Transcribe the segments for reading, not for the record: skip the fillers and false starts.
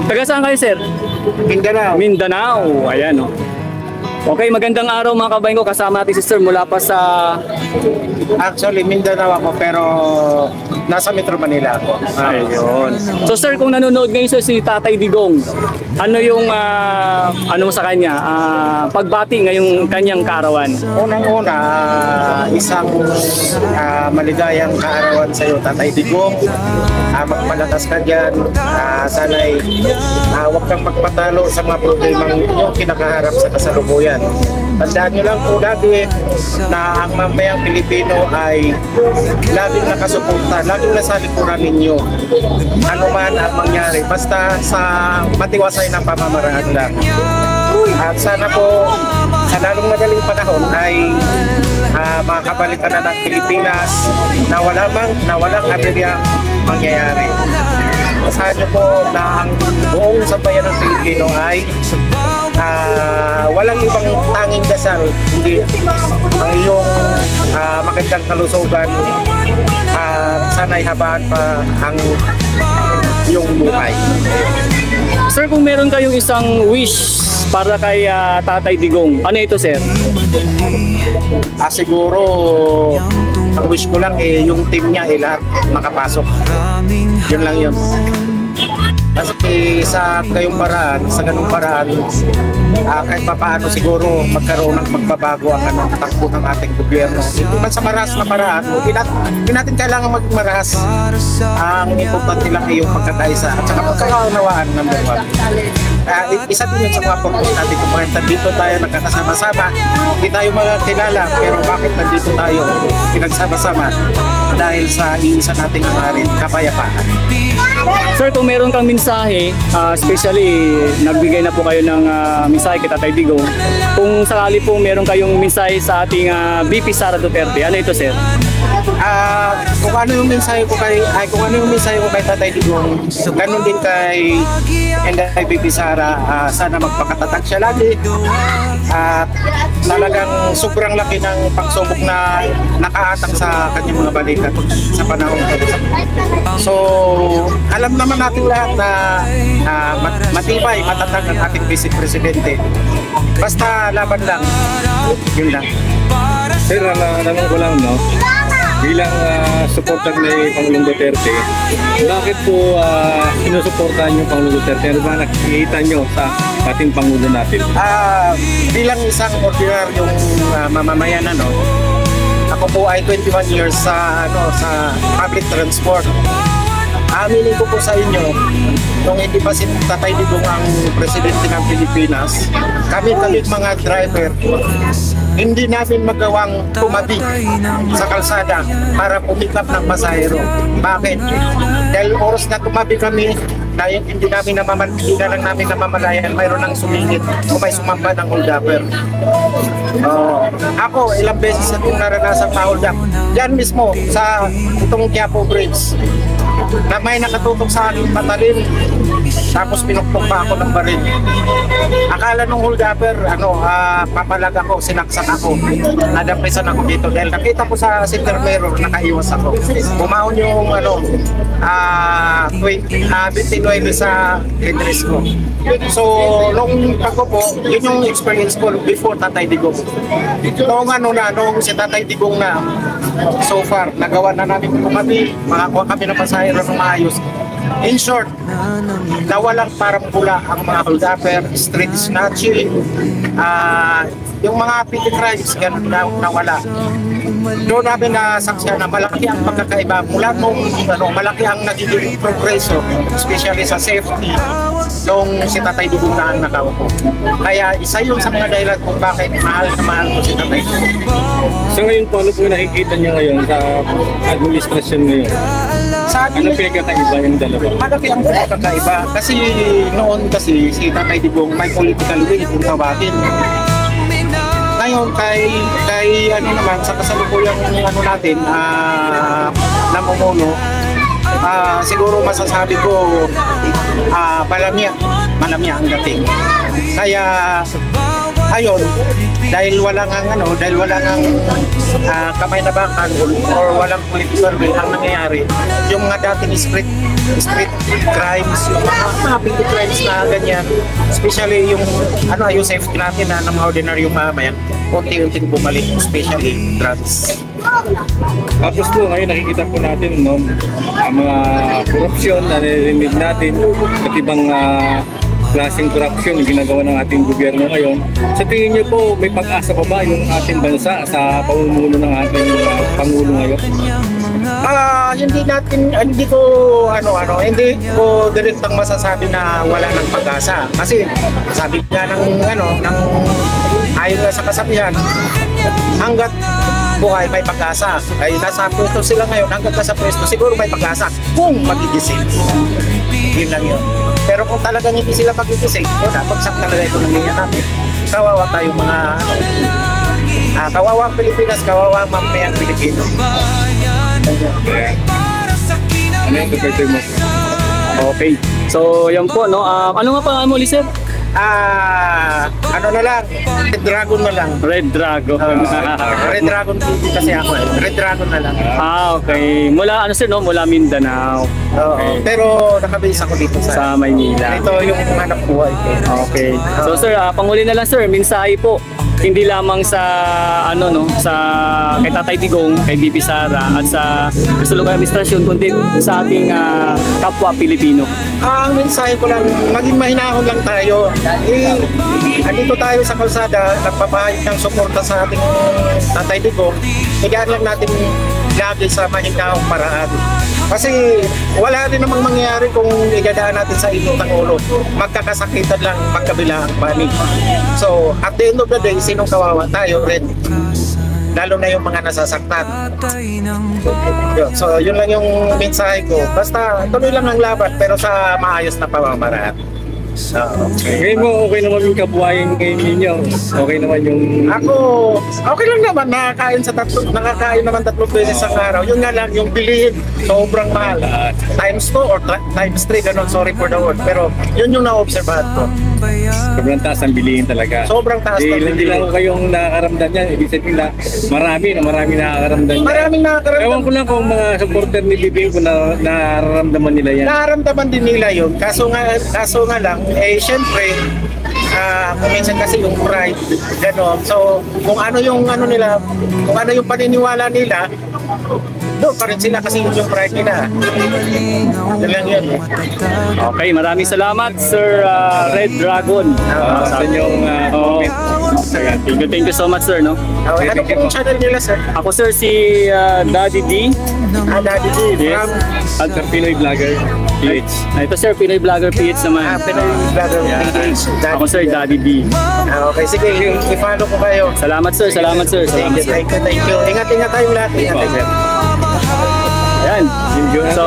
Taga saan kayo, sir? Mindanao. Mindanao. Ayan, oh. Okay, magandang araw mga kabayan ko. Kasama natin si sir mula pa sa... Actually, Mindanao ako pero nasa Metro Manila ako. Ayun. So sir, kung nanonood ngayon sir, si Tatay Digong, ano yung ano sa kanya? Pagbati ngayong kanyang kaarawan? Unang-una, isang maligayang kaarawan sa iyo, Tatay Digong. Magpalakas ka dyan. Sana'y huwag kang magpatalo sa mga problemang yung kinakaharap sa kasalukuyan. Tandaan nyo lang po lagi na ang mamayang Pilipino ay laging nakasuporta, laging nasa likuran ninyo. Ano man ang mangyari, basta sa matiwasay na pamamaraan lang. At sana po sa lalong madaling panahon ay makakabalikan na ng Pilipinas na walang aberyang mangyayari. Asahan nyo po na ang buong sambayan ng Pilipino ay walang ibang tanging dasal, hindi ang iyong magandang kalusugan at sana'y habaan pa ang iyong buhay. Sir, kung meron kayong isang wish para kay Tatay Digong, ano ito, sir? Siguro ang wish ko lang yung team niya lahat makapasok. Yun lang yun. Kasi sa ganung paraan, kahit papaano siguro magkaroon ng magbabago ang takbo ng ating gobyerno. Hindi man sa maras na paraan, hindi natin kailangan maging maras. Ang importante lang ay yung pagkakaisa at saka pagkakaunawaan ng buwan. Isa din yun sa mga purpose natin kung bakit nandito tayo nagkakasama-sama. Hindi tayo magkilala, pero bakit nandito tayo pinagsama-sama? Dahil sa iisa nating hangarin, kapayapaan. Sir, kung meron kang mensahe, especially nagbigay na po kayo ng mensahe kay Tatay Digong. Kung sakali po meron kayong mensahe sa ating VP Sara Duterte, ano ito, sir? Kung ano yung mensahe ko kay Tatay Digong, ganun din kay VP Sara, sana magpakatatag siya lagi. At talagang sobrang laki ng pagsubok na nakaatang sa kanyang mga balikat sa panahon ko. So, alam naman natin lahat na matibay, matatag ang ating Vice Presidente. Basta laban lang, yun lang. Sir, tanong ko lang, no? Bilang supporter ni Pangulong Duterte, bakit po sinusuportahan yung Pangulong Duterte? Ano ba nakikita nyo sa ating Pangulo natin? Bilang isang ordinaryong mamamayan, ako po ay 21 years sa public transport. Aminin ko po sa inyo, nung hindi pa si Tatay Digong ang presidente ng Pilipinas, kami mga driver, hindi namin magawang tumabi sa kalsada para pumikap ng pasahero. Bakit? Dahil oras na tumabi kami, dahil hindi na lang namin namamalayan, mayroon ng sumingit o may sumamba ng hold-upper. Ako, ilang beses na itong naranasan pa hold-up. Diyan mismo, sa itong Quiapo Bridge, na may nakatutok sa aking patalim, tapos pinuktok pa ako ng baril. Akala nung hold-upper, papalag ako, sinaksak ako, nadapisan ako dito dahil nakita ko sa center mirror, nakaiwas ako. Bumaon yung 29 sa headrest ko. So, nung pagkupo, yun yung experience ko before Tatay Digong. Nung si Tatay Digong na, so far, nagawa na namin kumabi, makakuha kami ng pasahero ng maayos. In short, nawalang parang pula ang mga hold-upper, street snatching, yung mga petty crimes, ganun nawala. Doon namin nasaksihan na malaki ang pagkakaiba mula nung malaki ang nagiging progreso, especially sa safety, nung si Tatay Digong na ang nakaupo. Kaya isa yun sa mga dahilan kung bakit mahal ko si Tatay Digong. So ngayon po, ano po nakikita niyo ngayon sa administrasyon ngayon? Ano pinagkakaiba yung dalawa? Malaki ang pinagkakaiba kasi noon si Tatay Digong may political will kung tawagin. Ngayon kay naman sa kasalukuyang natin namumuno, siguro masasabi ko malamya ang dating. Kaya ayon, dahil walang kamay na bakal or walang political will ang nangyayari, yung mga dating script street crimes, yung mga petty crimes na ganyan. Especially yung yung safety natin ng mga ordinaryong mamamayan, unti-unting bumalik, especially drugs. Tapos po, ngayon nakikita po natin ang mga korupsyon na narinig natin at ibang klaseng korupsyon yung ginagawa ng ating gobyerno ngayon. Sa tingin niyo po, may pag-asa pa ba yung ating bansa sa pamumuno ng ating Pangulo ngayon? Hindi ko direktang masasabi na wala ng pag-asa. Kasi sabi nga ayon nga sa kasabihan, hanggat buhay may pag-asa. Ay nasa pwesto sila ngayon, hanggat nasa pwesto siguro may pag-asa kung magigising. Yun lang yun. Pero kung talagang hindi sila magigising, bagsak talaga ito ng linya natin. Kawawa tayong mga kawawa ang Pilipinas, kawawa ang mamayang Pilipino. Ano yung kapatid mo? Okay. So, yan po, no? Ano nga pa mo, sir? Ano na lang, Red Dragon na lang. Red Dragon. Red Dragon kasi ako Red Dragon na lang. Okay. Mula, sir, no? Mula Mindanao. Okay. Pero nakabase ako dito Sa Maynila. Ito yung hanap buhay ko. Okay. So, sir, panghuli na lang, sir. Mensahe po. Hindi lamang sa sa kay Tatay Digong, kay BP Sara at sa Local Administrasyon, kundi sa ating kapwa Pilipino. Ang mensahe ko lang, maging mahinahon lang tayo. Andito tayo sa kalsada, nagpapahayag ng suporta sa ating Tatay Digong. Higaan lang natin lagi sa mahinahong paraan. Kasi wala rin namang mangyayari kung igadaan natin sa inot ng ulo. Magkakasakitan lang magkabilang panig. So, at the end of the day, sinong kawawa tayo rin? Lalo na yung mga nasasaktan. So, yun lang yung mensahe ko. Basta, tuloy lang ang laban, pero sa maayos na pamamaraan. Okay. Ngayon mo, okay naman yung kabuhayan ngayon ninyo. Okay naman yung... Ako, okay lang naman. Nakakain naman 3 beses sa araw. Yun nga lang, yung bilihin, sobrang mahal. Times 2 or times 3, ganun. Sorry for the word. Pero yun yung na-observahan ko. Sobrang taas ang bilihin talaga. Sobrang taas ng Hindi lang kayong nakakaramdam yan. Ibig sabihin na marami nakakaramdam yan. Maraming nakakaramdam. Ewan ko lang kung mga supporter ni BBM kung nararamdaman nila yan. Nararamdaman din nila yun. Kaso nga lang, syempre, kung minsan kasi yung pride, gano'n. So, kung ano yung paniniwala nila, doon pa rin sila kasi yung pride nila. Yan lang yun. Okay, maraming salamat, Sir Red Dragon. Sa inyong comment. Thank you so much, sir, no? Okay, ano pong channel nila, sir? Ako, sir, si Daddy D. Daddy D. Yes. At sa Pinoy Vlogger PH. Ito, sir, Pinoy Vlogger PH naman. Pinoy Vlogger PH. Ako, sir, Daddy D. Okay, sige, i-follow ko kayo. Salamat, sir. Salamat, sir. Thank you. Ingat-ingat tayong lahat. Ingat-ingat. Ayan. So,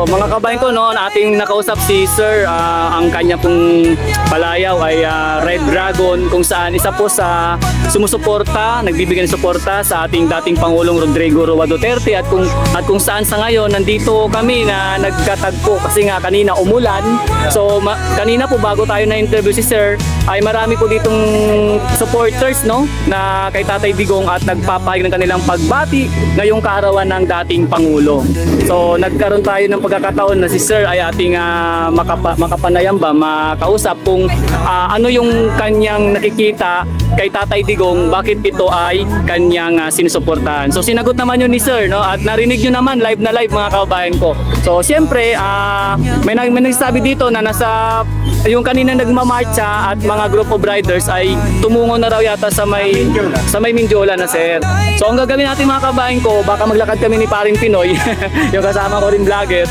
mga kabayan ko, no, ating nakausap si Sir, ang kanya pong palayaw ay Red Dragon, kung saan isa po sa sumusuporta, nagbibigay ng suporta sa ating dating Pangulong Rodrigo Roa Duterte at kung saan sa ngayon nandito kami na nagkatagpo kasi nga kanina umulan. So, kanina po bago tayo na interview si Sir, ay marami po ditong supporters, no, na kay Tatay Digong at nagpapahayag ng kanilang pagbati ngayong kaarawan ng dating Pangulo. So nagkaroon tayo ng pagkakataon na si Sir ay ating makapanayam ba, makausap kung ano yung kanyang nakikita kay Tatay Digong, bakit ito ay kanyang sinusuportahan. So sinagot naman yun ni Sir, no? At narinig nyo naman live na live mga kababayan ko. So siyempre may nagsabi dito na nasa yung kanina nagmamarcha at mga group of riders ay tumungo na raw yata sa may Mindiola na, Sir. So ang gagawin natin mga kababayan ko, baka maglakad kami ni Paring Pinoy yung kasama ko rin vlogger.